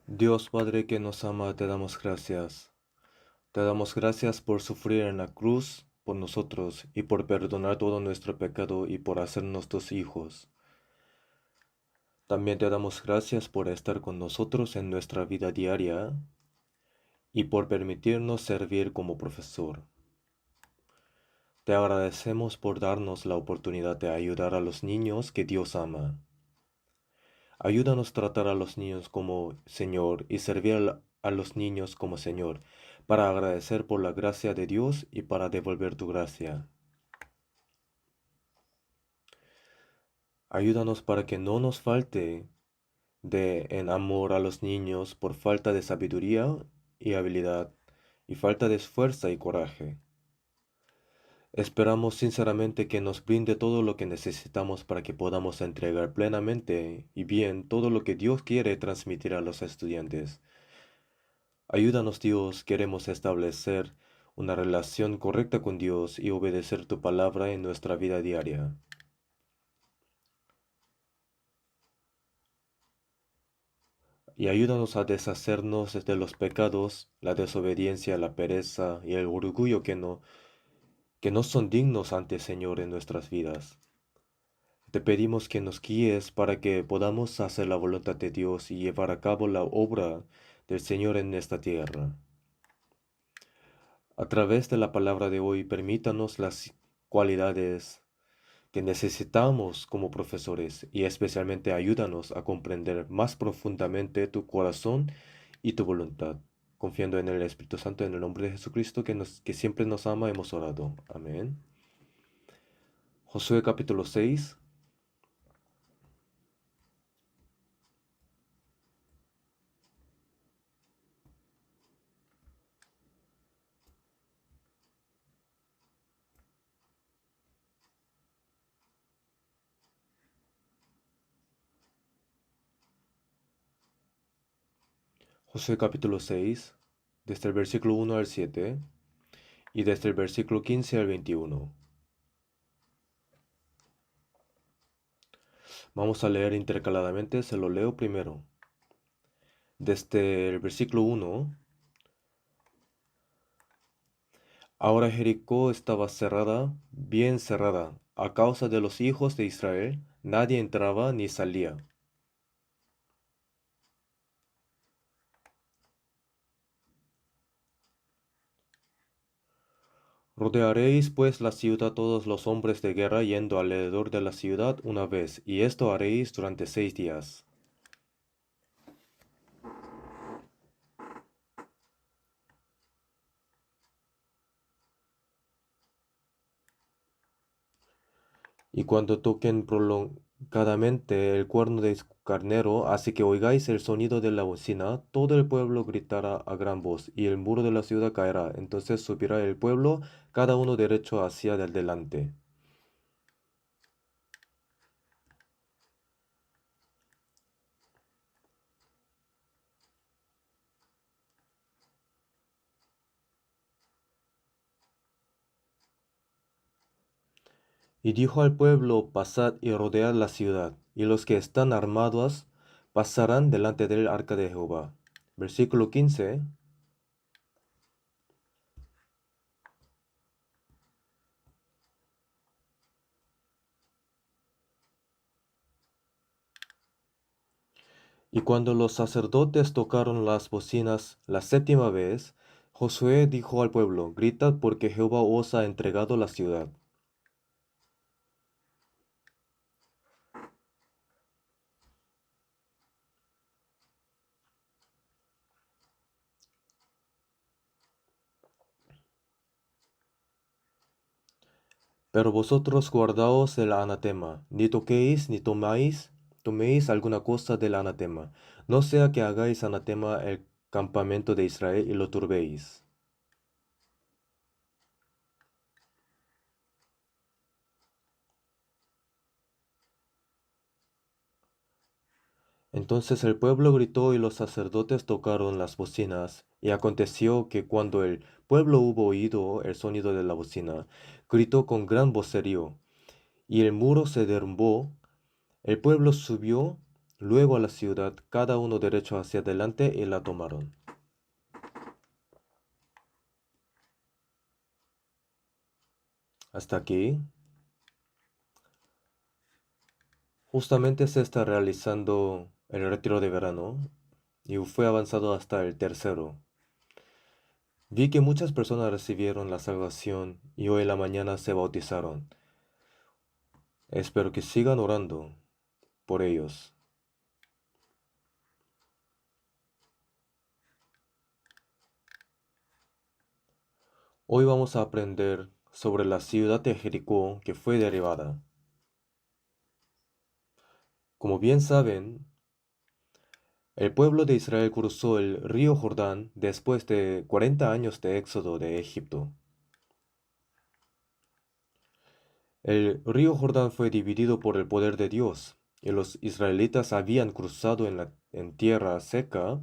Dios Padre que nos ama, te damos gracias. Te damos gracias por sufrir en la cruz por nosotros y por perdonar todo nuestro pecado y por hacernos tus hijos. También te damos gracias por estar con nosotros en nuestra vida diaria y por permitirnos servir como profesor. Te agradecemos por darnos la oportunidad de ayudar a los niños que Dios ama. Ayúdanos a tratar a los niños como Señor y servir a los niños como Señor, para agradecer por la gracia de Dios y para devolver tu gracia. Ayúdanos para que no nos falte en amor a los niños por falta de sabiduría y habilidad y falta de fuerza y coraje. Esperamos sinceramente que nos brinde todo lo que necesitamos para que podamos entregar plenamente y bien todo lo que Dios quiere transmitir a los estudiantes. Ayúdanos, Dios, queremos establecer una relación correcta con Dios y obedecer tu palabra en nuestra vida diaria. Y ayúdanos a deshacernos de los pecados, la desobediencia, la pereza y el orgullo que no son dignos ante Señor en nuestras vidas. Te pedimos que nos guíes para que podamos hacer la voluntad de Dios y llevar a cabo la obra del Señor en esta tierra. A través de la palabra de hoy, permítanos las cualidades que necesitamos como profesores y especialmente ayúdanos a comprender más profundamente tu corazón y tu voluntad. Confiando en el Espíritu Santo, en el nombre de Jesucristo, que siempre nos ama, hemos orado. Amén. Josué capítulo 6. Josué capítulo 6, desde el versículo 1 al 7 y desde el versículo 15 al 21. Vamos a leer intercaladamente, se lo leo primero. Desde el versículo 1. Ahora Jericó estaba cerrada, bien cerrada, a causa de los hijos de Israel, nadie entraba ni salía. Rodearéis pues la ciudad todos los hombres de guerra yendo alrededor de la ciudad una vez, y esto haréis durante 6 días. Y cuando toquen prolongadamente el cuerno de carnero, así que oigáis el sonido de la bocina, todo el pueblo gritará a gran voz, y el muro de la ciudad caerá. Entonces subirá el pueblo, cada uno derecho hacia el delante. Y dijo al pueblo, pasad y rodead la ciudad, y los que están armados pasarán delante del arca de Jehová. Versículo 15. Y cuando los sacerdotes tocaron las bocinas la séptima vez, Josué dijo al pueblo, gritad porque Jehová os ha entregado la ciudad. Pero vosotros guardaos del anatema, ni toquéis ni toméis alguna cosa del anatema, no sea que hagáis anatema el campamento de Israel y lo turbéis. Entonces el pueblo gritó y los sacerdotes tocaron las bocinas, y aconteció que cuando el pueblo hubo oído el sonido de la bocina, gritó con gran vocerío, y el muro se derrumbó, el pueblo subió luego a la ciudad, cada uno derecho hacia adelante y la tomaron. Hasta aquí, justamente se está realizando el retiro de verano y fue avanzado hasta el tercero. Vi que muchas personas recibieron la salvación y hoy en la mañana se bautizaron. Espero que sigan orando por ellos. Hoy vamos a aprender sobre la ciudad de Jericó que fue derribada. Como bien saben, el pueblo de Israel cruzó el río Jordán después de 40 años de éxodo de Egipto. El río Jordán fue dividido por el poder de Dios, y los israelitas habían cruzado en tierra seca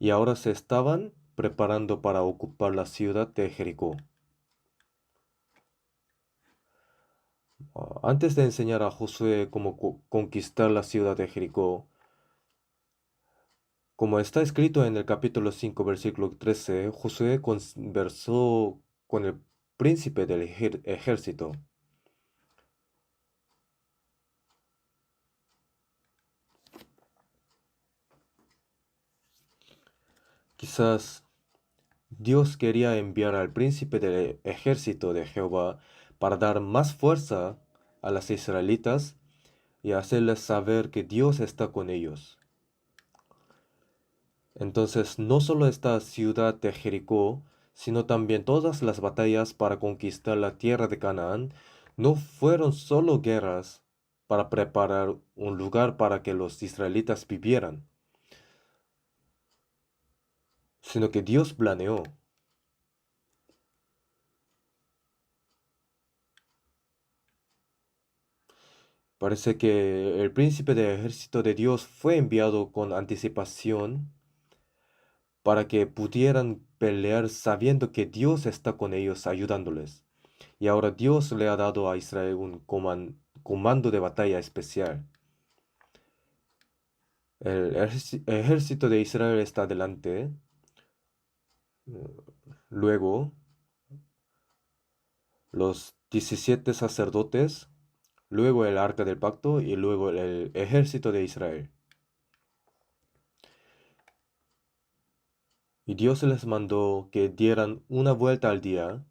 y ahora se estaban preparando para ocupar la ciudad de Jericó. Antes de enseñar a Josué cómo conquistar la ciudad de Jericó, como está escrito en el capítulo 5, versículo 13, Josué conversó con el príncipe del ejército. Quizás Dios quería enviar al príncipe del ejército de Jehová para dar más fuerza a las israelitas y hacerles saber que Dios está con ellos. Entonces, no solo esta ciudad de Jericó, sino también todas las batallas para conquistar la tierra de Canaán, no fueron solo guerras para preparar un lugar para que los israelitas vivieran, sino que Dios planeó. Parece que el príncipe del ejército de Dios fue enviado con anticipación para que pudieran pelear sabiendo que Dios está con ellos ayudándoles. Y ahora Dios le ha dado a Israel un comando de batalla especial. El ejército de Israel está adelante. Luego, los 17 sacerdotes. Luego el arca del pacto y luego el ejército de Israel. Y Dios les mandó que dieran una vuelta al día,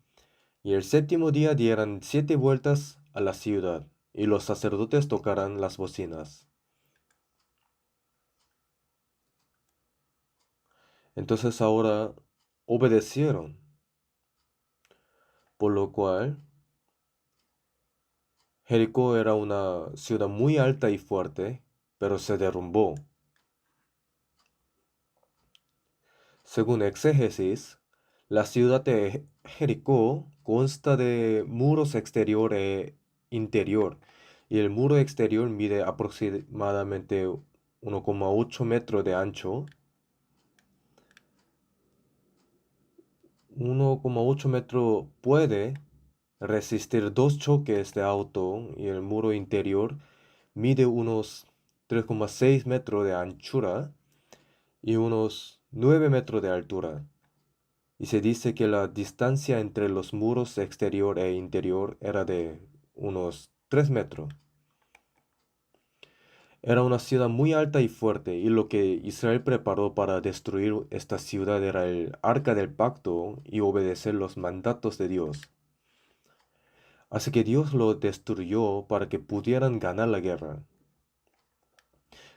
y el séptimo día dieran 7 vueltas a la ciudad, y los sacerdotes tocaran las bocinas. Entonces ahora obedecieron, por lo cual Jericó era una ciudad muy alta y fuerte, pero se derrumbó. Según exégesis, la ciudad de Jericó consta de muros exterior e interior, y el muro exterior mide aproximadamente 1,8 metros de ancho, 1,8 metros puede resistir 2 choques de auto y el muro interior mide unos 3,6 metros de anchura y unos 9 metros de altura. Y se dice que la distancia entre los muros exterior e interior era de unos 3 metros. Era una ciudad muy alta y fuerte, y lo que Israel preparó para destruir esta ciudad era el arca del pacto y obedecer los mandatos de Dios. Así que Dios lo destruyó para que pudieran ganar la guerra.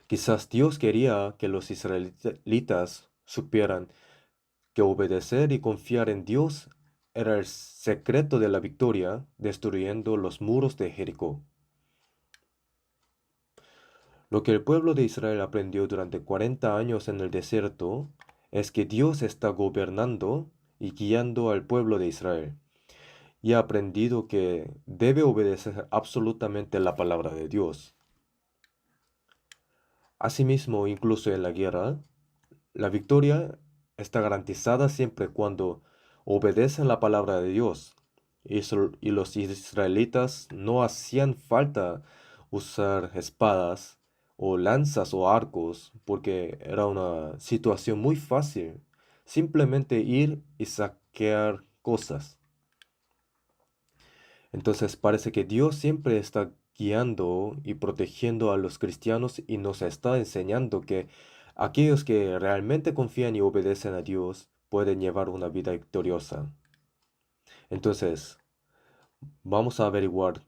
Quizás Dios quería que los israelitas supieran que obedecer y confiar en Dios era el secreto de la victoria, destruyendo los muros de Jericó. Lo que el pueblo de Israel aprendió durante 40 años en el desierto es que Dios está gobernando y guiando al pueblo de Israel, y ha aprendido que debe obedecer absolutamente la palabra de Dios. Asimismo, incluso en la guerra, la victoria está garantizada siempre cuando obedecen la palabra de Dios. Y los israelitas no hacían falta usar espadas o lanzas o arcos, porque era una situación muy fácil. Simplemente ir y saquear cosas. Entonces parece que Dios siempre está guiando y protegiendo a los cristianos y nos está enseñando que aquellos que realmente confían y obedecen a Dios pueden llevar una vida victoriosa. Entonces, vamos a averiguar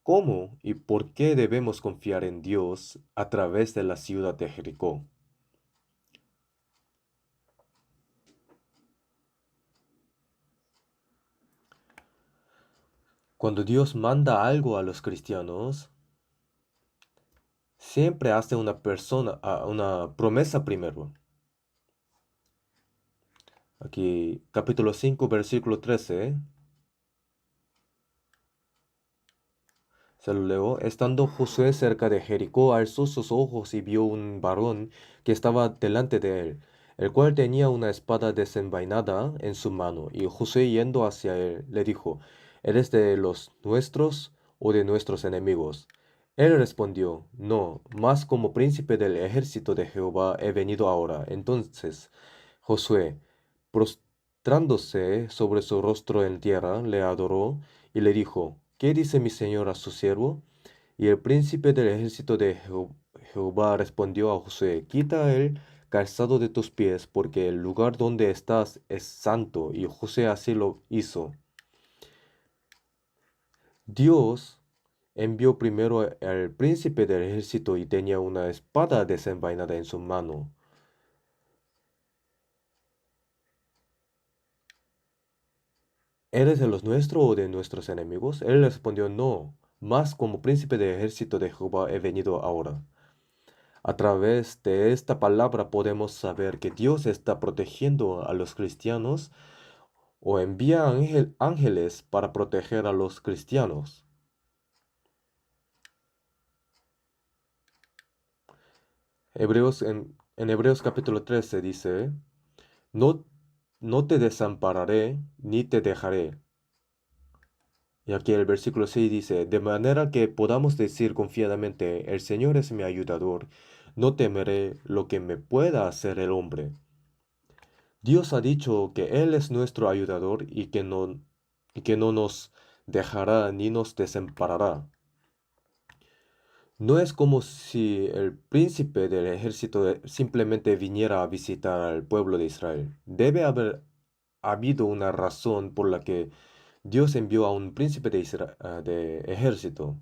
cómo y por qué debemos confiar en Dios a través de la ciudad de Jericó. Cuando Dios manda algo a los cristianos, siempre hace una promesa primero. Aquí, capítulo 5, versículo 13. Se lo leo. Estando Josué cerca de Jericó, alzó sus ojos y vio un varón que estaba delante de él, el cual tenía una espada desenvainada en su mano. Y Josué yendo hacia él, le dijo, ¿eres de los nuestros o de nuestros enemigos? Él respondió, no, mas como príncipe del ejército de Jehová he venido ahora. Entonces Josué, prostrándose sobre su rostro en tierra, le adoró y le dijo, ¿qué dice mi señor a su siervo? Y el príncipe del ejército de Jehová respondió a Josué, quita el calzado de tus pies, porque el lugar donde estás es santo. Y Josué así lo hizo. Dios envió primero al príncipe del ejército y tenía una espada desenvainada en su mano. ¿Eres de los nuestros o de nuestros enemigos? Él respondió, no, mas como príncipe del ejército de Jehová he venido ahora. A través de esta palabra podemos saber que Dios está protegiendo a los cristianos o envía ángeles para proteger a los cristianos. En Hebreos capítulo 13 dice, no, no te desampararé ni te dejaré. Y aquí el versículo 6 dice, de manera que podamos decir confiadamente, el Señor es mi ayudador, no temeré lo que me pueda hacer el hombre. Dios ha dicho que Él es nuestro ayudador y que no nos dejará ni nos desamparará. No es como si el príncipe del ejército simplemente viniera a visitar al pueblo de Israel. Debe haber habido una razón por la que Dios envió a un príncipe de ejército.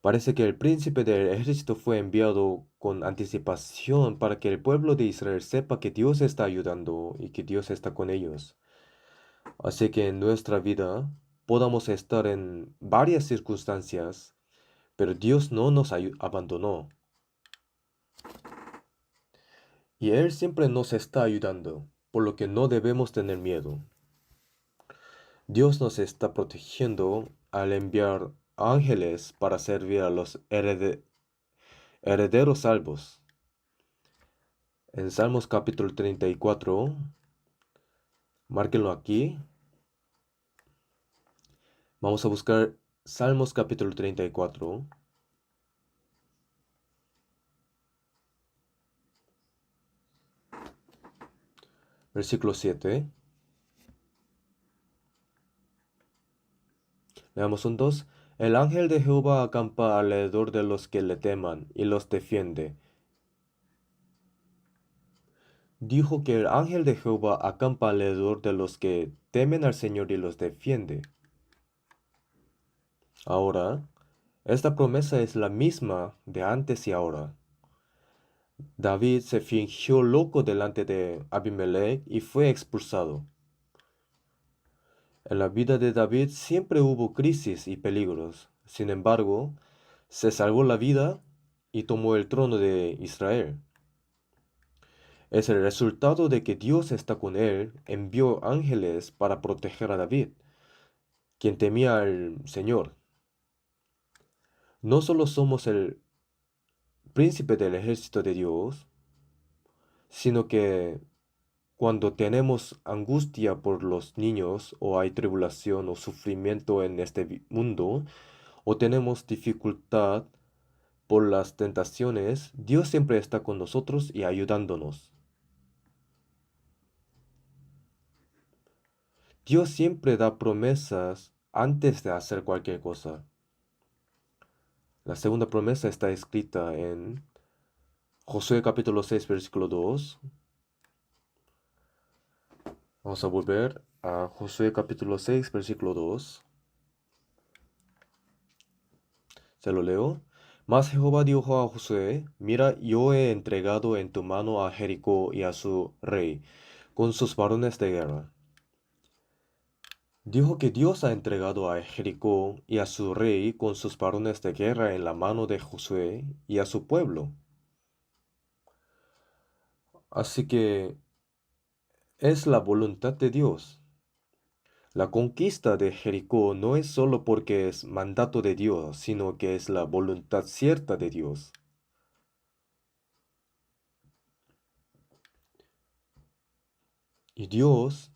Parece que el príncipe del ejército fue enviado con anticipación para que el pueblo de Israel sepa que Dios está ayudando y que Dios está con ellos. Así que en nuestra vida podamos estar en varias circunstancias, pero Dios no nos abandonó. Y Él siempre nos está ayudando, por lo que no debemos tener miedo. Dios nos está protegiendo al enviar ángeles para servir a los herederos salvos. En Salmos capítulo 34, márquenlo aquí. Vamos a buscar Salmos capítulo 34, versículo 7. Leamos un 2. El ángel de Jehová acampa alrededor de los que le teman y los defiende. Dijo que el ángel de Jehová acampa alrededor de los que temen al Señor y los defiende. Ahora, esta promesa es la misma de antes y ahora. David se fingió loco delante de Abimelech y fue expulsado. En la vida de David siempre hubo crisis y peligros. Sin embargo, se salvó la vida y tomó el trono de Israel. Es el resultado de que Dios está con él, envió ángeles para proteger a David, quien temía al Señor. No solo somos el príncipe del ejército de Dios, sino que cuando tenemos angustia por los niños o hay tribulación o sufrimiento en este mundo, o tenemos dificultad, por las tentaciones, Dios siempre está con nosotros y ayudándonos. Dios siempre da promesas antes de hacer cualquier cosa. La segunda promesa está escrita en Josué capítulo 6, versículo 2. Vamos a volver a Josué capítulo 6, versículo 2. Se lo leo. Mas Jehová dijo a Josué, mira, yo he entregado en tu mano a Jericó y a su rey, con sus varones de guerra. Dijo que Dios ha entregado a Jericó y a su rey con sus varones de guerra en la mano de Josué y a su pueblo. Así que es la voluntad de Dios. La conquista de Jericó no es solo porque es mandato de Dios, sino que es la voluntad cierta de Dios. Y Dios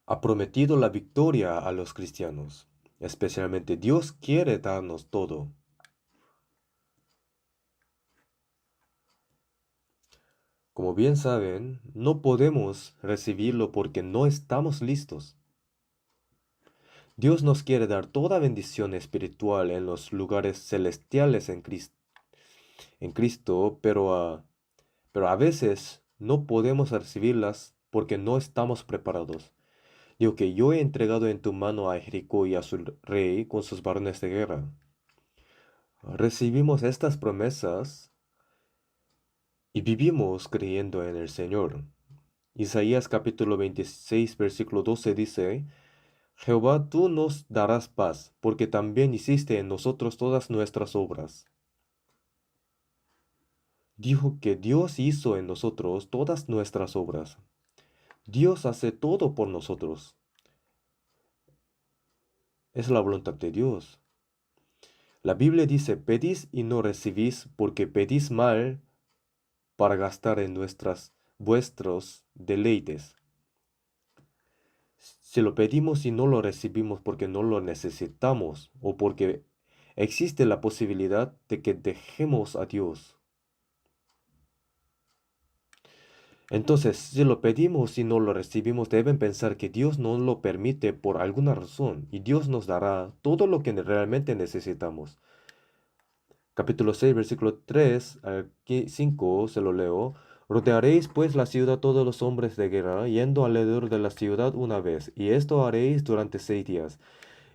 ha prometido la victoria a los cristianos. Especialmente Dios quiere darnos todo. Como bien saben, no podemos recibirlo porque no estamos listos. Dios nos quiere dar toda bendición espiritual en los lugares celestiales en Cristo, pero a veces no podemos recibirlas porque no estamos preparados. Digo que yo he entregado en tu mano a Jericó y a su rey con sus varones de guerra. Recibimos estas promesas y vivimos creyendo en el Señor. Isaías capítulo 26, versículo 12 dice, Jehová, tú nos darás paz, porque también hiciste en nosotros todas nuestras obras. Dijo que Dios hizo en nosotros todas nuestras obras. Dios hace todo por nosotros. Es la voluntad de Dios. La Biblia dice, pedís y no recibís, porque pedís mal para gastar en vuestros deleites. Si lo pedimos y no lo recibimos porque no lo necesitamos o porque existe la posibilidad de que dejemos a Dios. Entonces, si lo pedimos y no lo recibimos, deben pensar que Dios no lo permite por alguna razón y Dios nos dará todo lo que realmente necesitamos. Capítulo 6, versículo 3 al 5, se lo leo. Rodearéis pues la ciudad todos los hombres de guerra, yendo alrededor de la ciudad una vez, y esto haréis durante 6 días.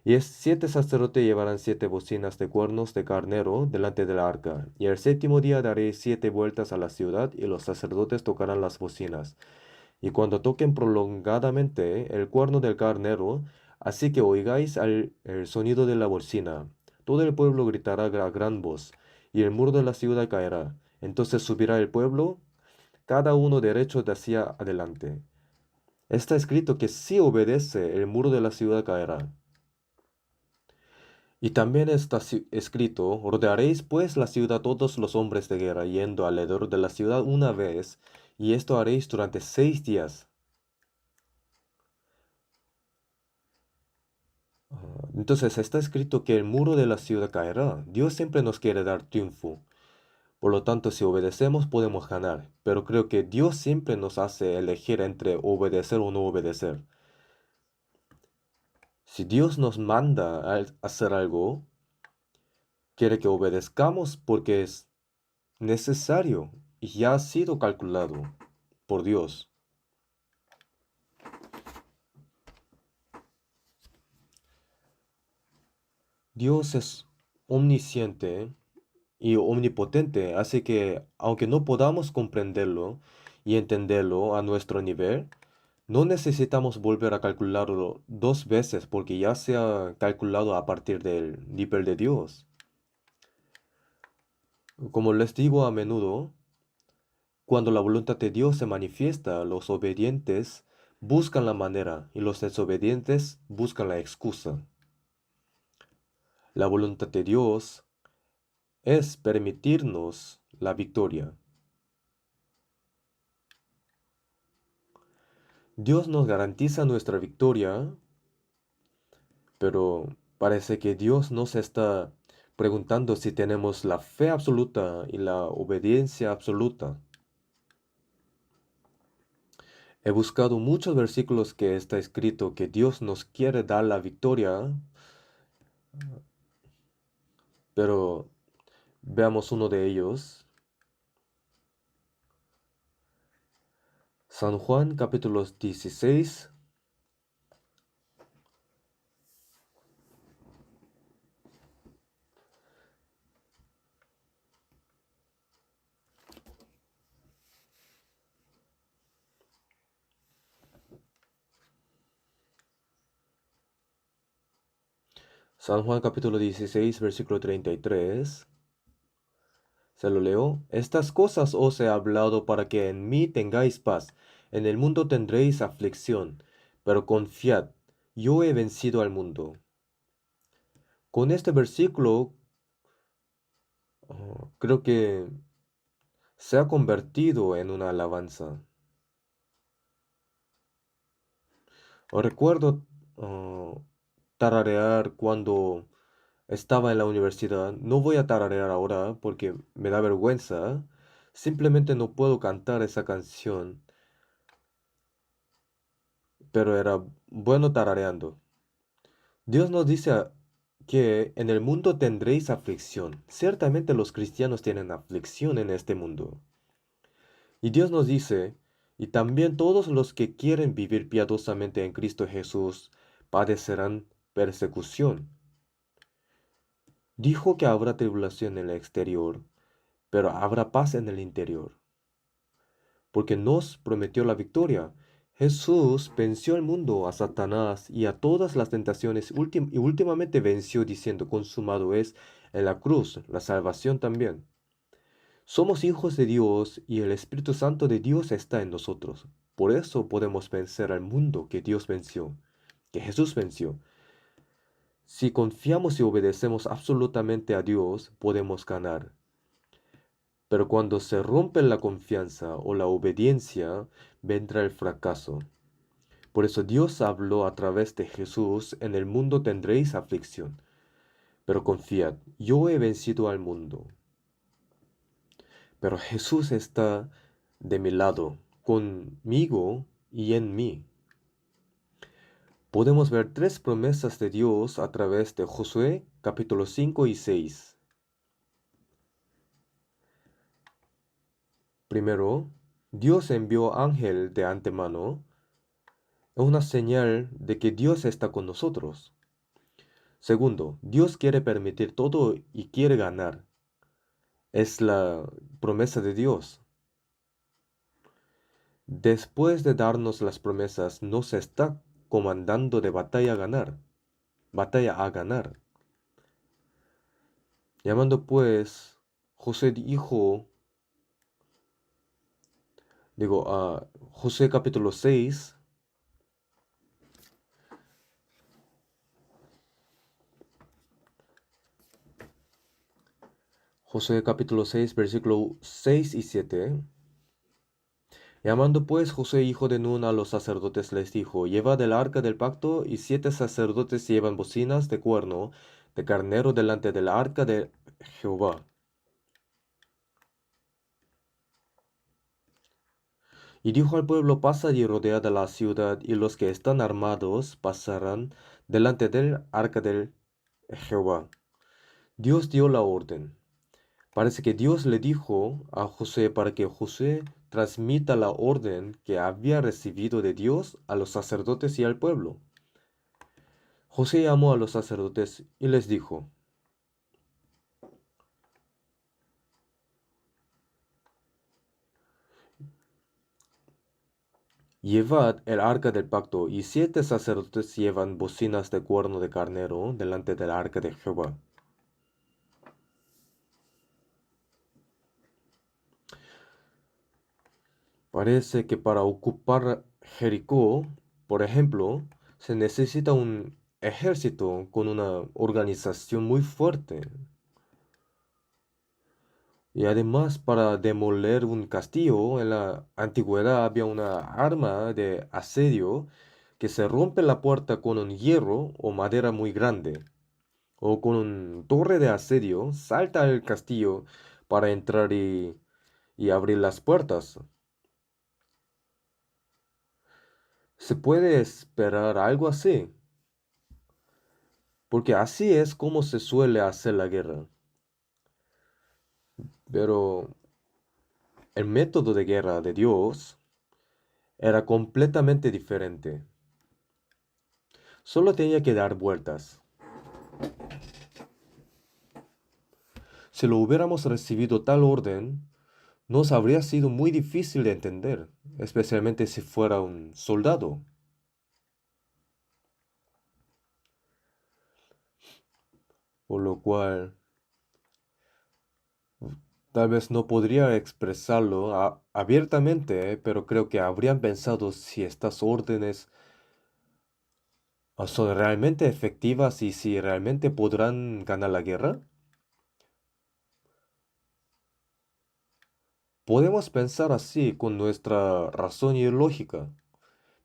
Y 7 sacerdotes llevarán 7 bocinas de cuernos de carnero delante del arca. Y el séptimo día daréis 7 vueltas a la ciudad, y los sacerdotes tocarán las bocinas. Y cuando toquen prolongadamente el cuerno del carnero, así que oigáis el sonido de la bocina, todo el pueblo gritará a gran voz, y el muro de la ciudad caerá. Entonces subirá el pueblo, cada uno derecho de hacia adelante. Está escrito que si obedece, el muro de la ciudad caerá. Y también está escrito, rodearéis pues la ciudad todos los hombres de guerra, yendo alrededor de la ciudad una vez, y esto haréis durante 6 días. Entonces está escrito que el muro de la ciudad caerá. Dios siempre nos quiere dar triunfo. Por lo tanto, si obedecemos podemos ganar. Pero creo que Dios siempre nos hace elegir entre obedecer o no obedecer. Si Dios nos manda a hacer algo, quiere que obedezcamos porque es necesario y ya ha sido calculado por Dios. Dios es omnisciente y omnipotente, así que aunque no podamos comprenderlo y entenderlo a nuestro nivel, no necesitamos volver a calcularlo 2 veces porque ya se ha calculado a partir del nivel de Dios. Como les digo a menudo, cuando la voluntad de Dios se manifiesta, los obedientes buscan la manera y los desobedientes buscan la excusa. La voluntad de Dios es permitirnos la victoria. Dios nos garantiza nuestra victoria, pero parece que Dios nos está preguntando si tenemos la fe absoluta y la obediencia absoluta. He buscado muchos versículos que está escrito que Dios nos quiere dar la victoria, pero veamos uno de ellos. San Juan capítulo 16. San Juan capítulo 16, versículo 33. Se lo leo. Estas cosas os he hablado para que en mí tengáis paz. En el mundo tendréis aflicción, pero confiad, yo he vencido al mundo. Con este versículo, creo que se ha convertido en una alabanza. Recuerdo tararear cuando estaba en la universidad. No voy a tararear ahora porque me da vergüenza. Simplemente no puedo cantar esa canción, pero era bueno tarareando. Dios nos dice que en el mundo tendréis aflicción. Ciertamente los cristianos tienen aflicción en este mundo. Y Dios nos dice, y también todos los que quieren vivir piadosamente en Cristo Jesús padecerán persecución. Dijo que habrá tribulación en el exterior, pero habrá paz en el interior, porque nos prometió la victoria. Jesús venció al mundo, a Satanás y a todas las tentaciones y últimamente venció diciendo, consumado es en la cruz, la salvación también. Somos hijos de Dios y el Espíritu Santo de Dios está en nosotros. Por eso podemos vencer al mundo que Dios venció, que Jesús venció. Si confiamos y obedecemos absolutamente a Dios, podemos ganar. Pero cuando se rompe la confianza o la obediencia, vendrá el fracaso. Por eso Dios habló a través de Jesús, en el mundo tendréis aflicción, pero confiad, yo he vencido al mundo. Pero Jesús está de mi lado, conmigo y en mí. Podemos ver tres promesas de Dios a través de Josué capítulo 5 y 6. Primero, Dios envió ángel de antemano. Es una señal de que Dios está con nosotros. Segundo, Dios quiere permitir todo y quiere ganar. Es la promesa de Dios. Después de darnos las promesas, nos está comandando de batalla a ganar. Llamando pues, José dijo, a José capítulo 6, José capítulo 6, versículo 6 y 7. Llamando pues José hijo de Nun a los sacerdotes les dijo, llevad el arca del pacto, y 7 sacerdotes llevan bocinas de cuerno de carnero delante del arca de Jehová. Y dijo al pueblo, pasad y rodead a la ciudad, y los que están armados pasarán delante del arca del Jehová. Dios dio la orden. Parece que Dios le dijo a José para que José transmita la orden que había recibido de Dios a los sacerdotes y al pueblo. José llamó a los sacerdotes y les dijo, llevad el arca del pacto, y 7 sacerdotes llevan bocinas de cuerno de carnero delante del arca de Jehová. Parece que para ocupar Jericó, por ejemplo, se necesita un ejército con una organización muy fuerte. Y además, para demoler un castillo, en la antigüedad había una arma de asedio que se rompe la puerta con un hierro o madera muy grande. o con un torre de asedio, salta al castillo para entrar y abrir las puertas. Se puede esperar algo así, porque así es como se suele hacer la guerra. Pero el método de guerra de Dios era completamente diferente. Solo tenía que dar vueltas. Si lo hubiéramos recibido tal orden, nos habría sido muy difícil de entender, especialmente si fuera un soldado. Por lo cual, tal vez no podría expresarlo abiertamente, pero creo que habrían pensado si estas órdenes son realmente efectivas y si realmente podrán ganar la guerra. Podemos pensar así con nuestra razón y lógica,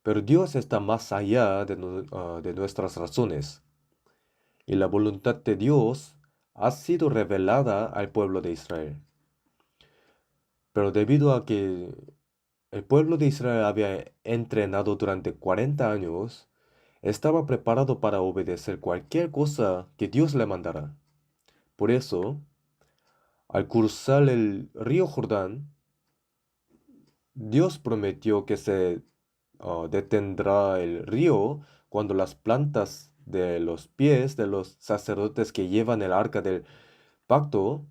pero Dios está más allá de nuestras razones, y la voluntad de Dios ha sido revelada al pueblo de Israel. Pero debido a que el pueblo de Israel había entrenado durante 40 años, estaba preparado para obedecer cualquier cosa que Dios le mandara. Por eso, al cruzar el río Jordán, Dios prometió que se detendrá el río cuando las plantas de los pies de los sacerdotes que llevan el arca del pacto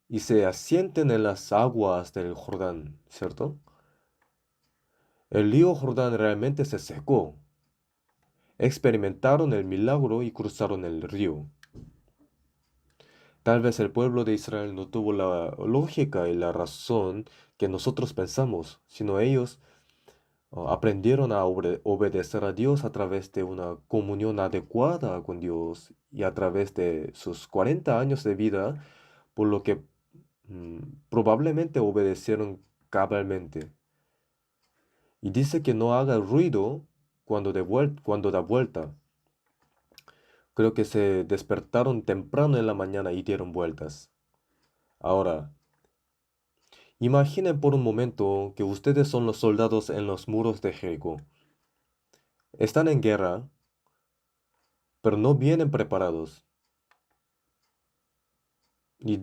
y se asienten en las aguas del Jordán, ¿cierto? El río Jordán realmente se secó. Experimentaron el milagro y cruzaron el río. Tal vez el pueblo de Israel no tuvo la lógica y la razón que nosotros pensamos, sino ellos aprendieron a obedecer a Dios a través de una comunión adecuada con Dios y a través de sus 40 años de vida, por lo que mm, probablemente obedecieron cabalmente. Y dice que no haga ruido cuando da vuelta. Creo que se despertaron temprano en la mañana y dieron vueltas. Ahora, imaginen por un momento que ustedes son los soldados en los muros de Jericó. Están en guerra, pero no vienen preparados. Y,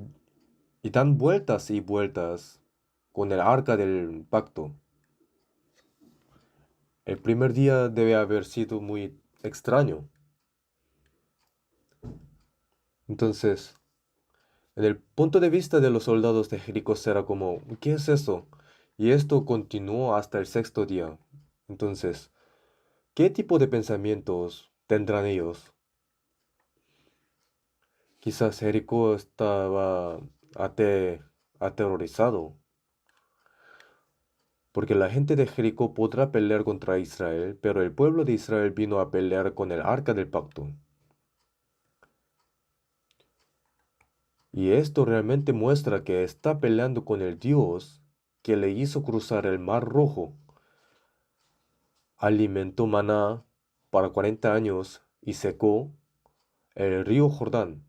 y dan vueltas y vueltas con el arca del pacto. El primer día debe haber sido muy extraño. Entonces, en el punto de vista de los soldados de Jericó será como, ¿qué es eso? Y esto continuó hasta el sexto día. Entonces, ¿qué tipo de pensamientos tendrán ellos? Quizás Jericó estaba aterrorizado, porque la gente de Jericó podrá pelear contra Israel, pero el pueblo de Israel vino a pelear con el arca del pacto. Y esto realmente muestra que está peleando con el Dios que le hizo cruzar el Mar Rojo, alimentó maná para 40 años y secó el río Jordán.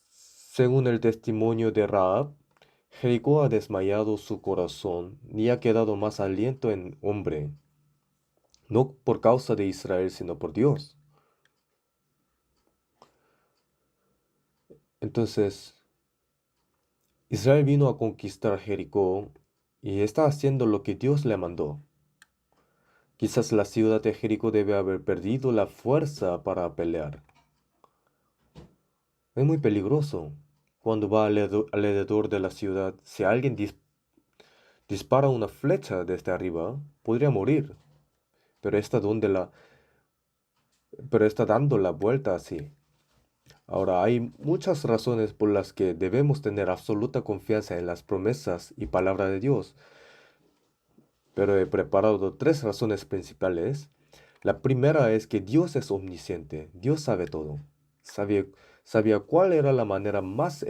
Según el testimonio de Raab, Jericó ha desmayado su corazón ni ha quedado más aliento en hombre, no por causa de Israel, sino por Dios. Entonces, Israel vino a conquistar Jericó y está haciendo lo que Dios le mandó. Quizás la ciudad de Jericó debe haber perdido la fuerza para pelear. Es muy peligroso. Cuando va alrededor de la ciudad, si alguien dispara una flecha desde arriba, podría morir. Pero pero está dando la vuelta así. Ahora, hay muchas razones por las que debemos tener absoluta confianza en las promesas y palabra de Dios, pero he preparado tres razones principales. La primera es que Dios es omnisciente, Dios sabe todo. Sabía, sabía cuál era la manera más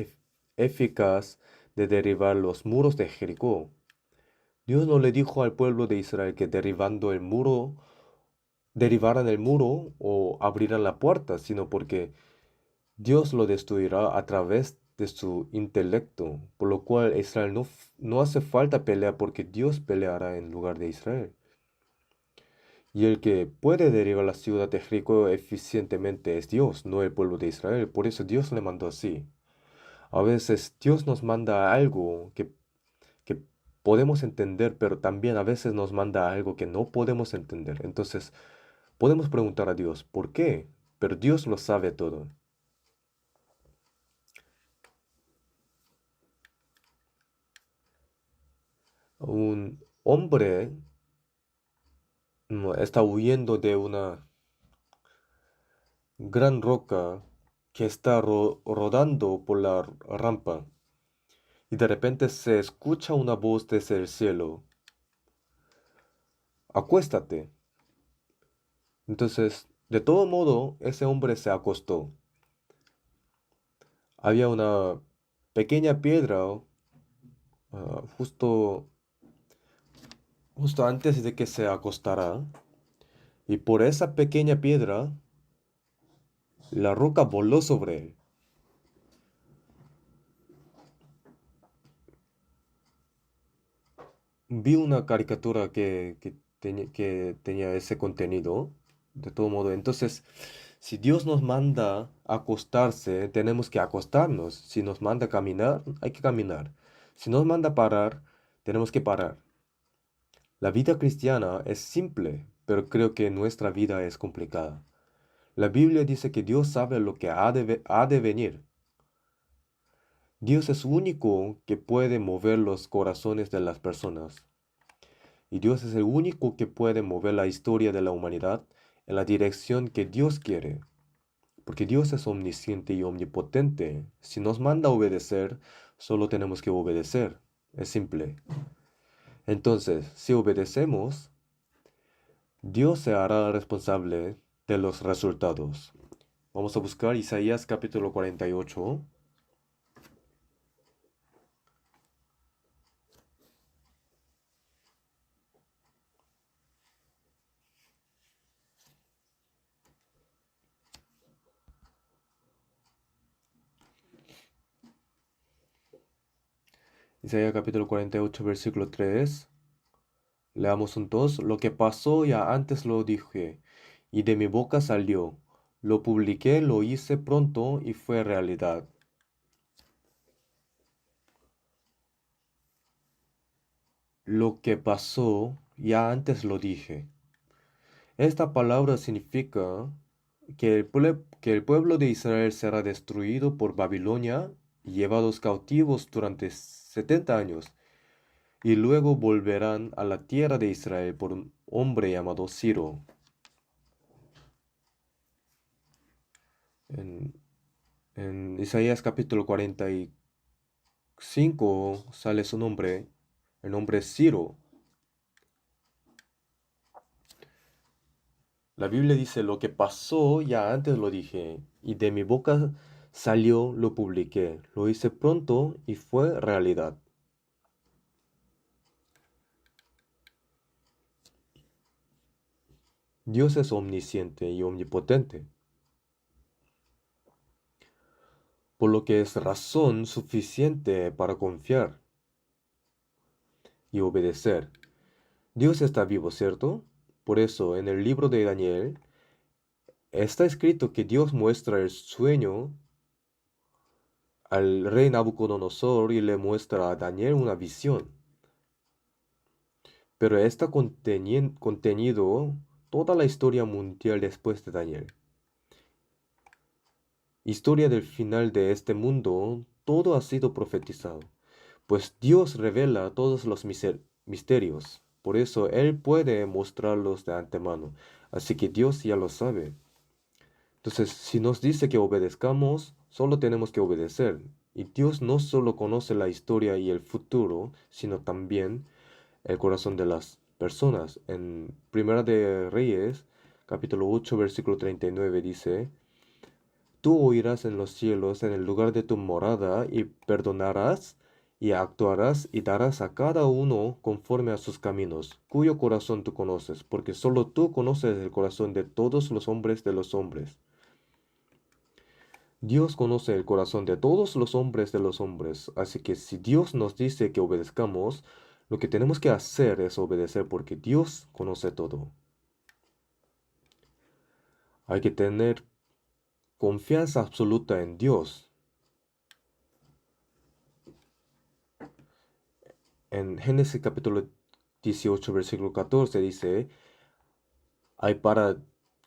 eficaz de derribar los muros de Jericó. Dios no le dijo al pueblo de Israel que derribando el muro derribaran el muro o abrieran la puerta, sino porque Dios lo destruirá a través de su intelecto, por lo cual Israel no hace falta pelear porque Dios peleará en lugar de Israel. Y el que puede derribar la ciudad de Jericó eficientemente es Dios, no el pueblo de Israel. Por eso Dios le mandó así. A veces Dios nos manda algo que podemos entender, pero también a veces nos manda algo que no podemos entender. Entonces, podemos preguntar a Dios, ¿por qué? Pero Dios lo sabe todo. Un hombre está huyendo de una gran roca que está rodando por la rampa y de repente se escucha una voz desde el cielo. Acuéstate. Entonces, de todo modo, ese hombre se acostó. Había una pequeña piedra justo antes de que se acostara y por esa pequeña piedra la roca voló sobre él. Vi una caricatura que tenía ese contenido, de todo modo. Entonces, si Dios nos manda a acostarse, tenemos que acostarnos. Si nos manda a caminar, hay que caminar. Si nos manda a parar, tenemos que parar. La vida cristiana es simple, pero creo que nuestra vida es complicada. La Biblia dice que Dios sabe lo que ha de venir. Dios es único que puede mover los corazones de las personas. Y Dios es el único que puede mover la historia de la humanidad en la dirección que Dios quiere. Porque Dios es omnisciente y omnipotente. Si nos manda a obedecer, solo tenemos que obedecer. Es simple. Entonces, si obedecemos, Dios se hará responsable de los resultados. Vamos a buscar Isaías capítulo 48. Isaías capítulo 48, versículo 3. Leamos juntos. Lo que pasó ya antes lo dije, y de mi boca salió. Lo publiqué, lo hice pronto y fue realidad. Lo que pasó ya antes lo dije. Esta palabra significa que el pueblo de Israel será destruido por Babilonia y llevados cautivos durante 70 años, y luego volverán a la tierra de Israel por un hombre llamado Ciro. En, en Isaías capítulo 45 sale su nombre, el nombre es Ciro. La Biblia dice, lo que pasó ya antes lo dije, y de mi boca salió, lo publiqué, lo hice pronto y fue realidad. Dios es omnisciente y omnipotente, por lo que es razón suficiente para confiar y obedecer. Dios está vivo, ¿cierto? Por eso, en el libro de Daniel, está escrito que Dios muestra el sueño al rey Nabucodonosor y le muestra a Daniel una visión. Pero está contenido toda la historia mundial después de Daniel. Historia del final de este mundo, todo ha sido profetizado, pues Dios revela todos los misterios, por eso Él puede mostrarlos de antemano, así que Dios ya lo sabe. Entonces, si nos dice que obedezcamos, solo tenemos que obedecer. Y Dios no solo conoce la historia y el futuro, sino también el corazón de las personas. En Primera de Reyes, capítulo 8, versículo 39 dice, Tú oirás en los cielos, en el lugar de tu morada, y perdonarás y actuarás y darás a cada uno conforme a sus caminos, cuyo corazón tú conoces, porque solo tú conoces el corazón de todos los hombres de los hombres. Dios conoce el corazón de todos los hombres de los hombres, así que si Dios nos dice que obedezcamos, lo que tenemos que hacer es obedecer porque Dios conoce todo. Hay que tener confianza absoluta en Dios. En Génesis capítulo 18, versículo 14 dice, ¿hay para,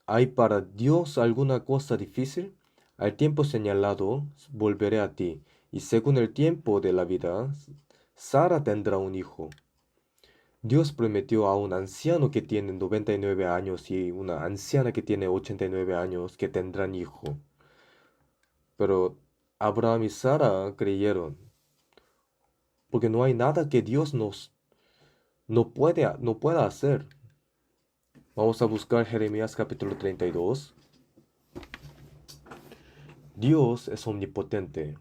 ¿hay para Dios alguna cosa difícil? Al tiempo señalado volveré a ti, y según el tiempo de la vida, Sara tendrá un hijo. Dios prometió a un anciano que tiene 99 años y una anciana que tiene 89 años que tendrán hijo. Pero Abraham y Sara creyeron, porque no hay nada que Dios no pueda hacer. Vamos a buscar Jeremías capítulo 32. Dios es omnipotente.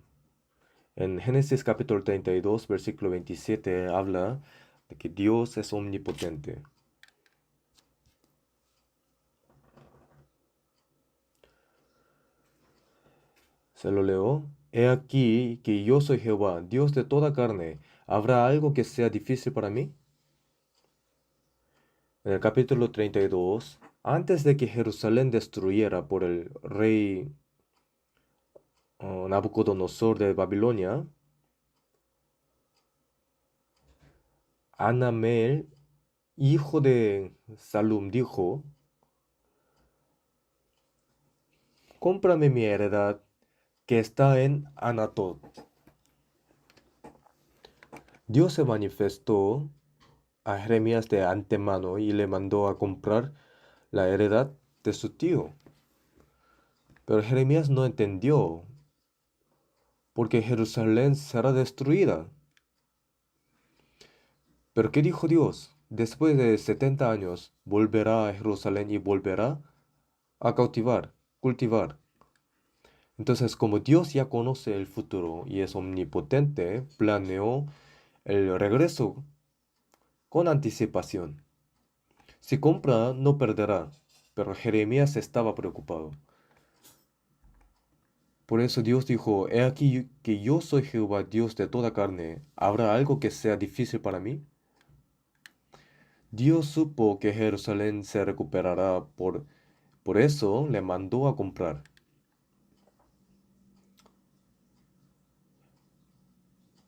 En Génesis capítulo 32, versículo 27, habla de que Dios es omnipotente. Se lo leo. He aquí que yo soy Jehová, Dios de toda carne. ¿Habrá algo que sea difícil para mí? En el capítulo 32, antes de que Jerusalén destruyera por el rey Nabucodonosor de Babilonia, Anameel, hijo de Salum, dijo, cómprame mi heredad que está en Anatot. Dios se manifestó a Jeremías de antemano y le mandó a comprar la heredad de su tío. Pero Jeremías no entendió, porque Jerusalén será destruida. Pero ¿qué dijo Dios? Después de 70 años volverá a Jerusalén y volverá a cultivar. Entonces, como Dios ya conoce el futuro y es omnipotente, planeó el regreso con anticipación. Si compra, no perderá. Pero Jeremías estaba preocupado. Por eso Dios dijo, he aquí que yo soy Jehová, Dios de toda carne. ¿Habrá algo que sea difícil para mí? Dios supo que Jerusalén se recuperará, por eso le mandó a comprar.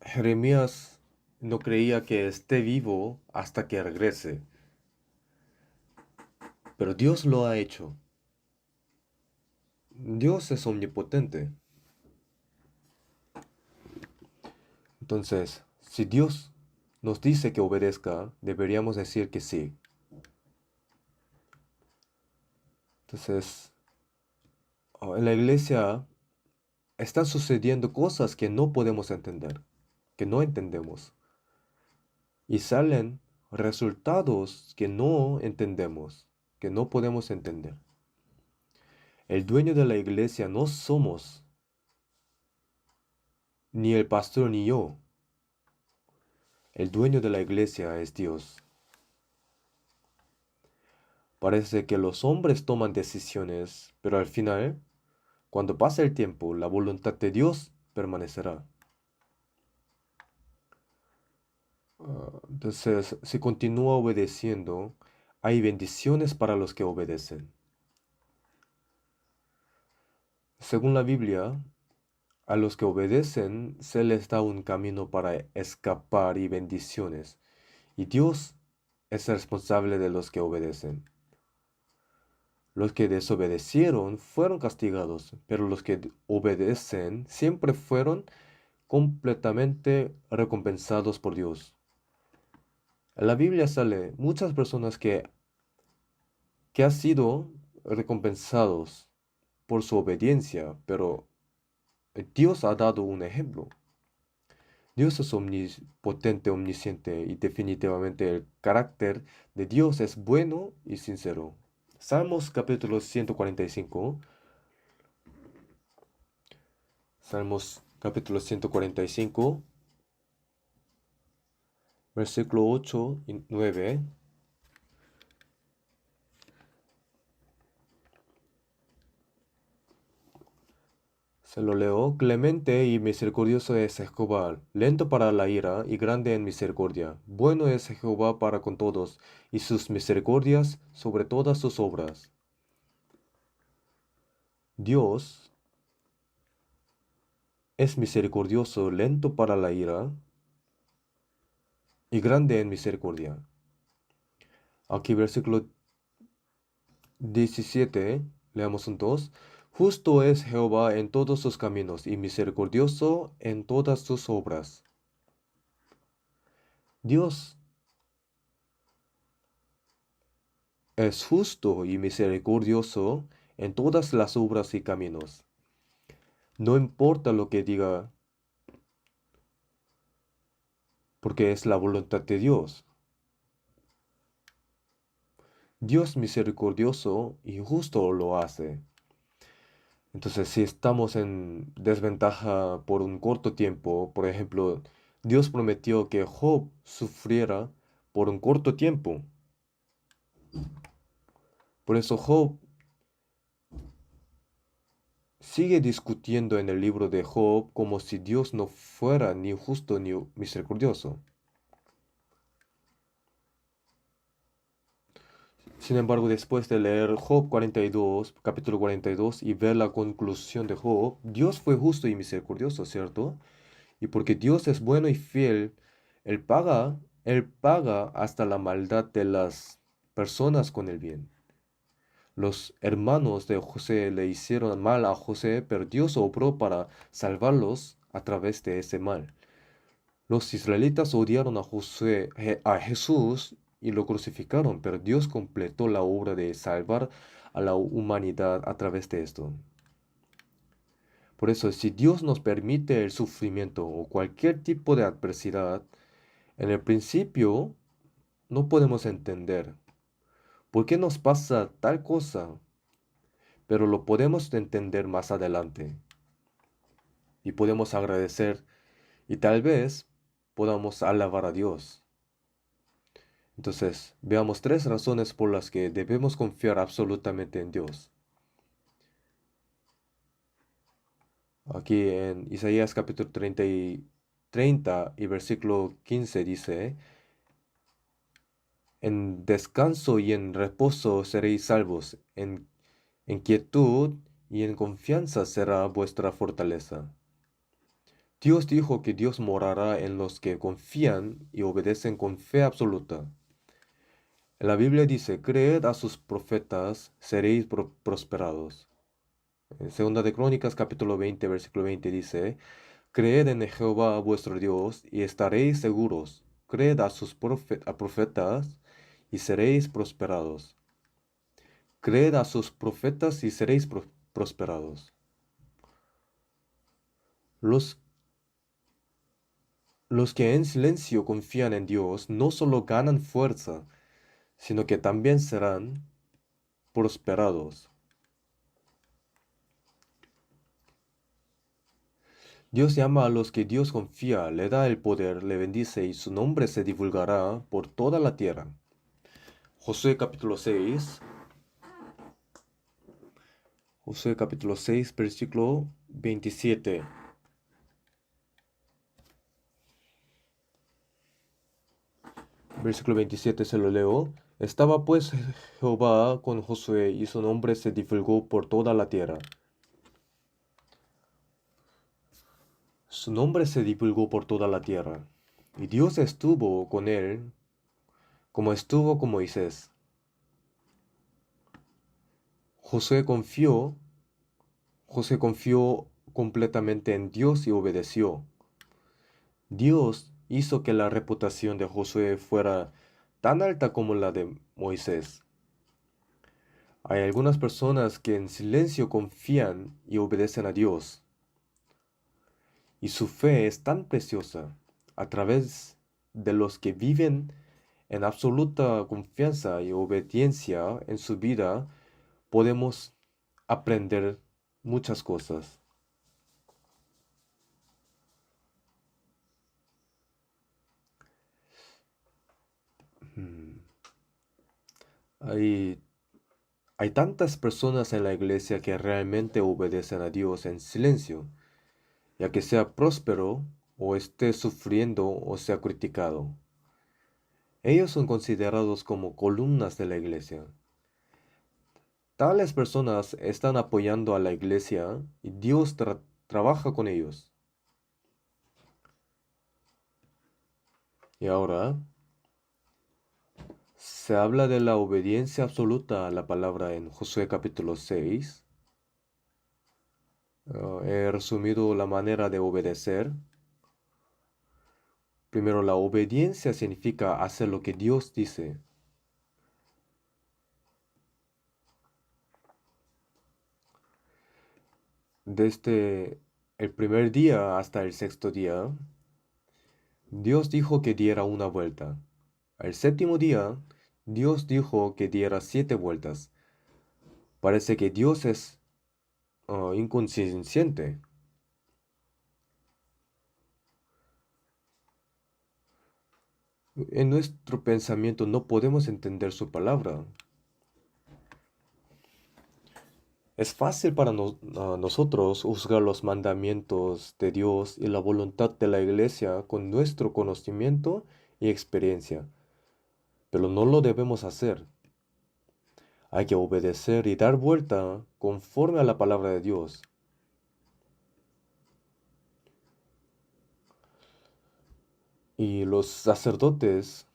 Jeremías no creía que esté vivo hasta que regrese, pero Dios lo ha hecho. Dios es omnipotente. Entonces, si Dios nos dice que obedezca, deberíamos decir que sí. Entonces, en la iglesia están sucediendo cosas que no podemos entender, que no entendemos. Y salen resultados que no entendemos, que no podemos entender. El dueño de la iglesia no somos ni el pastor ni yo. El dueño de la iglesia es Dios. Parece que los hombres toman decisiones, pero al final, cuando pasa el tiempo, la voluntad de Dios permanecerá. Entonces, si continúa obedeciendo, hay bendiciones para los que obedecen. Según la Biblia, a los que obedecen se les da un camino para escapar y bendiciones, y Dios es responsable de los que obedecen. Los que desobedecieron fueron castigados, pero los que obedecen siempre fueron completamente recompensados por Dios. En la Biblia sale muchas personas que han sido recompensados por su obediencia, pero Dios ha dado un ejemplo. Dios es omnipotente, omnisciente y definitivamente el carácter de Dios es bueno y sincero. Salmos capítulo 145. Salmos capítulo 145. versículo 8 y 9. Se lo leo. Clemente y misericordioso es Jehová, lento para la ira y grande en misericordia. Bueno es Jehová para con todos, y sus misericordias sobre todas sus obras. Dios es misericordioso, lento para la ira y grande en misericordia. Aquí versículo 17, leamos juntos. Justo es Jehová en todos sus caminos y misericordioso en todas sus obras. Dios es justo y misericordioso en todas las obras y caminos. No importa lo que diga, porque es la voluntad de Dios. Dios misericordioso y justo lo hace. Entonces, si estamos en desventaja por un corto tiempo, por ejemplo, Dios prometió que Job sufriera por un corto tiempo. Por eso Job sigue discutiendo en el libro de Job como si Dios no fuera ni justo ni misericordioso. Sin embargo, después de leer Job 42, capítulo 42, y ver la conclusión de Job, Dios fue justo y misericordioso, ¿cierto? Y porque Dios es bueno y fiel, Él paga hasta la maldad de las personas con el bien. Los hermanos de José le hicieron mal a José, pero Dios obró para salvarlos a través de ese mal. Los israelitas odiaron a a Jesús y lo crucificaron, pero Dios completó la obra de salvar a la humanidad a través de esto. Por eso, si Dios nos permite el sufrimiento o cualquier tipo de adversidad, en el principio no podemos entender por qué nos pasa tal cosa, pero lo podemos entender más adelante y podemos agradecer y tal vez podamos alabar a Dios. Entonces, veamos tres razones por las que debemos confiar absolutamente en Dios. Aquí en Isaías capítulo 30 y versículo 15 dice, en descanso y en reposo seréis salvos, en quietud y en confianza será vuestra fortaleza. Dios dijo que Dios morará en los que confían y obedecen con fe absoluta. La Biblia dice, creed a sus profetas, seréis prosperados. En Segunda de Crónicas, capítulo 20, versículo 20 dice, creed en Jehová vuestro Dios y estaréis seguros. Creed a sus profetas y seréis prosperados. Creed a sus profetas y seréis prosperados. Los, los que en silencio confían en Dios no solo ganan fuerza, sino que también serán prosperados. Dios llama a los que Dios confía, le da el poder, le bendice y su nombre se divulgará por toda la tierra. Josué capítulo 6, Josué capítulo 6, versículo 27. Versículo 27 se lo leo. Estaba pues Jehová con Josué y su nombre se divulgó por toda la tierra. Su nombre se divulgó por toda la tierra. Y Dios estuvo con él como estuvo con Moisés. Josué confió, José confió completamente en Dios y obedeció. Dios hizo que la reputación de Josué fuera tan alta como la de Moisés. Hay algunas personas que en silencio confían y obedecen a Dios, y su fe es tan preciosa a través de los que viven en absoluta confianza y obediencia en su vida, podemos aprender muchas cosas. Hay, hay tantas personas en la iglesia que realmente obedecen a Dios en silencio, ya que sea próspero o esté sufriendo o sea criticado. Ellos son considerados como columnas de la iglesia. Tales personas están apoyando a la iglesia y Dios trabaja con ellos. Y ahora se habla de la obediencia absoluta a la palabra en Josué capítulo 6. He resumido la manera de obedecer. Primero, la obediencia significa hacer lo que Dios dice. Desde el primer día hasta el sexto día, Dios dijo que diera una vuelta. Al séptimo día, Dios dijo que diera 7 vueltas. Parece que Dios es inconsciente. En nuestro pensamiento no podemos entender su palabra. Es fácil para nosotros juzgar los mandamientos de Dios y la voluntad de la iglesia con nuestro conocimiento y experiencia, pero no lo debemos hacer. Hay que obedecer y dar vuelta conforme a la palabra de Dios. Y los sacerdotes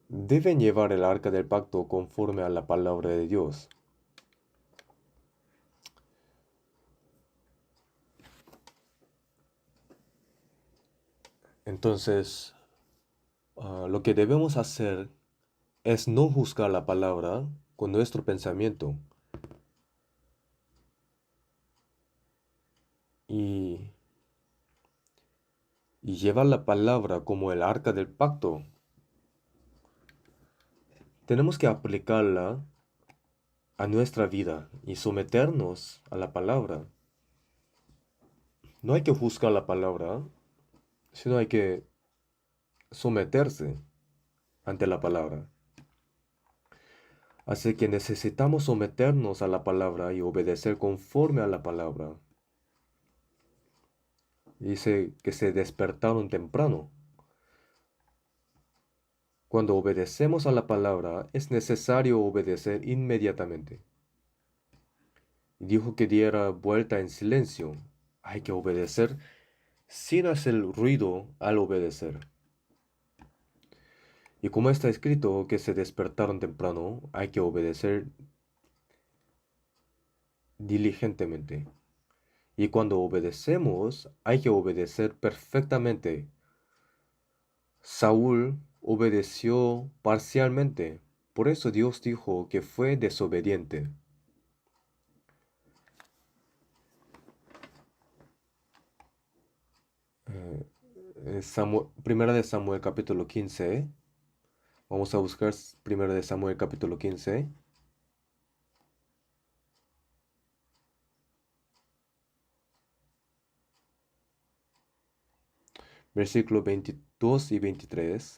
deben llevar el arca del pacto conforme a la palabra de Dios. Entonces, lo que debemos hacer es no juzgar la palabra con nuestro pensamiento y, y llevar la palabra como el arca del pacto. Tenemos que aplicarla a nuestra vida y someternos a la palabra. No hay que juzgar la palabra, sino hay que someterse ante la palabra. Así que necesitamos someternos a la palabra y obedecer conforme a la palabra. Dice que se despertaron temprano. Cuando obedecemos a la palabra, es necesario obedecer inmediatamente. Dijo que diera vuelta en silencio. Hay que obedecer sin hacer ruido al obedecer. Y como está escrito que se despertaron temprano, hay que obedecer diligentemente. Y cuando obedecemos, hay que obedecer perfectamente. Saúl obedeció parcialmente, por eso Dios dijo que fue desobediente. Primera de Samuel capítulo 15. Vamos a buscar Primera de Samuel capítulo 15. Versículos 22 y 23.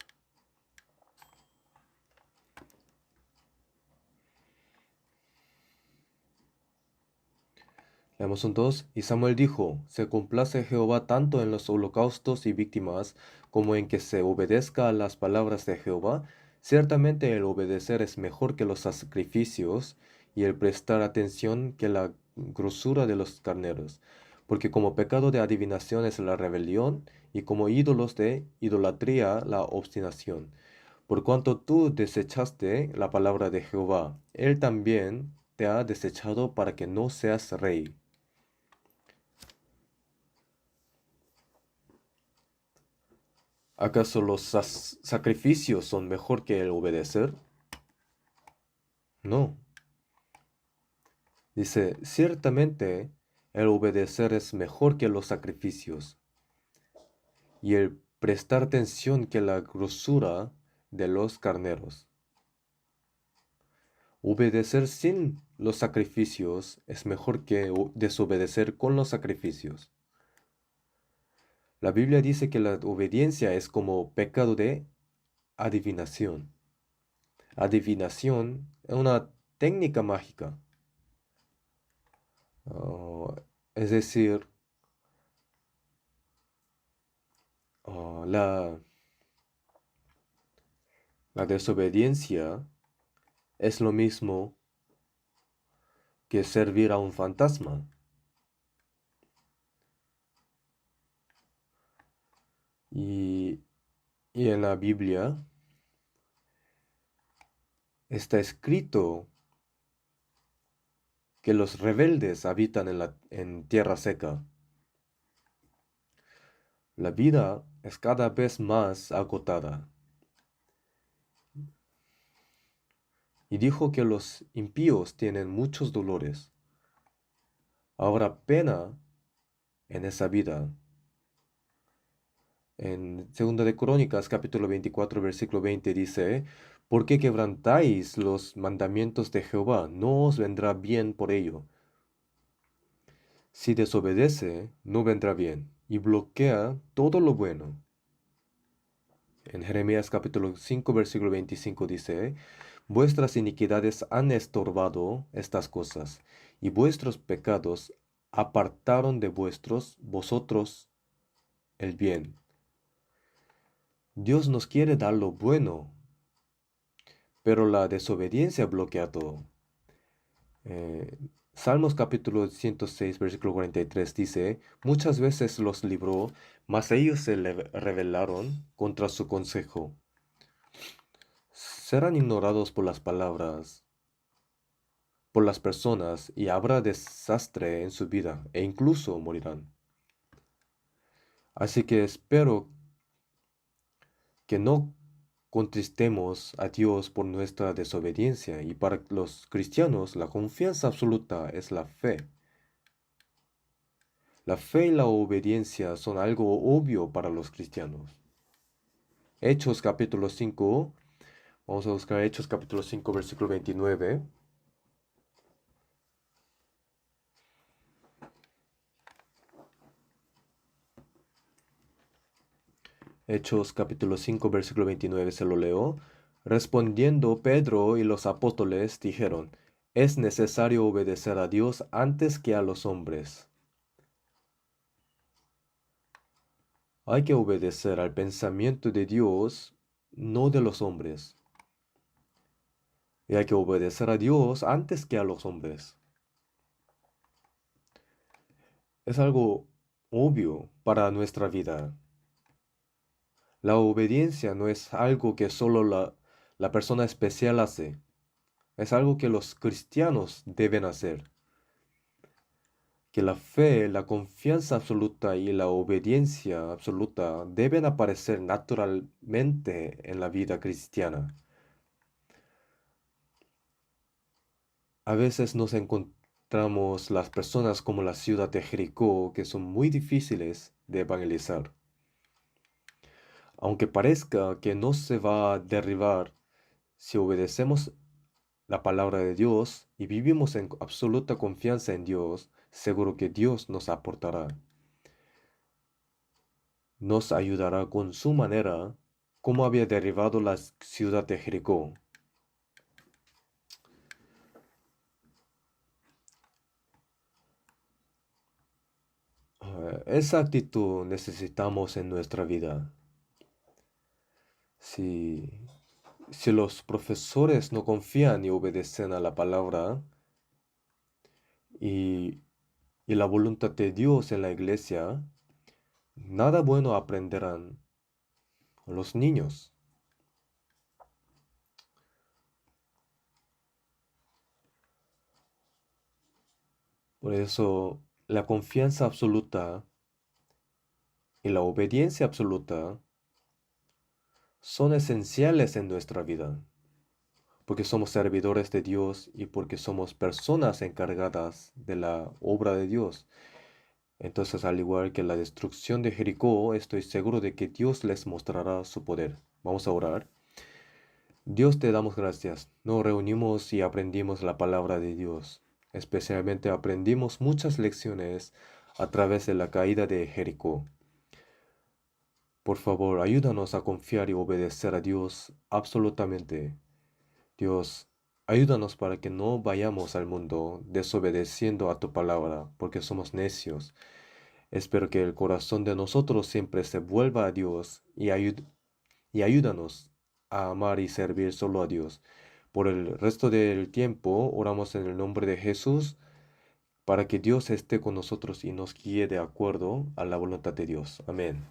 Leemos un 2. Y Samuel dijo, se complace Jehová tanto en los holocaustos y víctimas como en que se obedezca a las palabras de Jehová. Ciertamente el obedecer es mejor que los sacrificios y el prestar atención que la grosura de los carneros. Porque como pecado de adivinación es la rebelión y como ídolos de idolatría la obstinación. Por cuanto tú desechaste la palabra de Jehová, él también te ha desechado para que no seas rey. ¿Acaso los sacrificios son mejor que el obedecer? No. Dice, ciertamente el obedecer es mejor que los sacrificios y el prestar atención que la grosura de los carneros. Obedecer sin los sacrificios es mejor que desobedecer con los sacrificios. La Biblia dice que la obediencia es como pecado de adivinación. adivinación es una técnica mágica. Ah, es decir, ah, la desobediencia es lo mismo que servir a un fantasma. Y, y en la Biblia está escrito que los rebeldes habitan en tierra seca. La vida es cada vez más agotada. Y dijo que los impíos tienen muchos dolores. Habrá pena en esa vida. En Segunda de Crónicas, capítulo 24, versículo 20 dice, ¿por qué quebrantáis los mandamientos de Jehová? No os vendrá bien por ello. Si desobedece, no vendrá bien, y bloquea todo lo bueno. En Jeremías capítulo 5, versículo 25 dice, vuestras iniquidades han estorbado estas cosas, y vuestros pecados apartaron de vosotros el bien. Dios nos quiere dar lo bueno, pero la desobediencia bloquea todo. Eh, Salmos capítulo 106, versículo 43 dice, muchas veces los libró, mas ellos se rebelaron contra su consejo. Serán ignorados por las palabras, por las personas, y habrá desastre en su vida, e incluso morirán. Así que espero que no contristemos a Dios por nuestra desobediencia, y para los cristianos la confianza absoluta es la fe. La fe y la obediencia son algo obvio para los cristianos. Hechos capítulo 5, vamos a buscar Hechos capítulo 5, versículo 29. Hechos capítulo 5, versículo 29 se lo leo. Respondiendo Pedro y los apóstoles dijeron, es necesario obedecer a Dios antes que a los hombres. Hay que obedecer al pensamiento de Dios, no de los hombres. Y hay que obedecer a Dios antes que a los hombres. Es algo obvio para nuestra vida. La obediencia no es algo que solo la persona especial hace. Es algo que los cristianos deben hacer. Que la fe, la confianza absoluta y la obediencia absoluta deben aparecer naturalmente en la vida cristiana. A veces nos encontramos las personas como la ciudad de Jericó que son muy difíciles de evangelizar. Aunque parezca que no se va a derribar si obedecemos la palabra de Dios y vivimos en absoluta confianza en Dios, seguro que Dios nos aportará. Nos ayudará con su manera, como había derribado la ciudad de Jericó. Esa actitud necesitamos en nuestra vida. Si, si los profesores no confían y obedecen a la palabra y, y la voluntad de Dios en la iglesia, nada bueno aprenderán los niños. Por eso, la confianza absoluta y la obediencia absoluta son esenciales en nuestra vida, porque somos servidores de Dios y porque somos personas encargadas de la obra de Dios. Entonces, al igual que la destrucción de Jericó, estoy seguro de que Dios les mostrará su poder. Vamos a orar. Dios, te damos gracias. Nos reunimos y aprendimos la palabra de Dios. Especialmente aprendimos muchas lecciones a través de la caída de Jericó. Por favor, ayúdanos a confiar y obedecer a Dios absolutamente. Dios, ayúdanos para que no vayamos al mundo desobedeciendo a tu palabra, porque somos necios. Espero que el corazón de nosotros siempre se vuelva a Dios y ayúdanos a amar y servir solo a Dios. Por el resto del tiempo, oramos en el nombre de Jesús para que Dios esté con nosotros y nos guíe de acuerdo a la voluntad de Dios. Amén.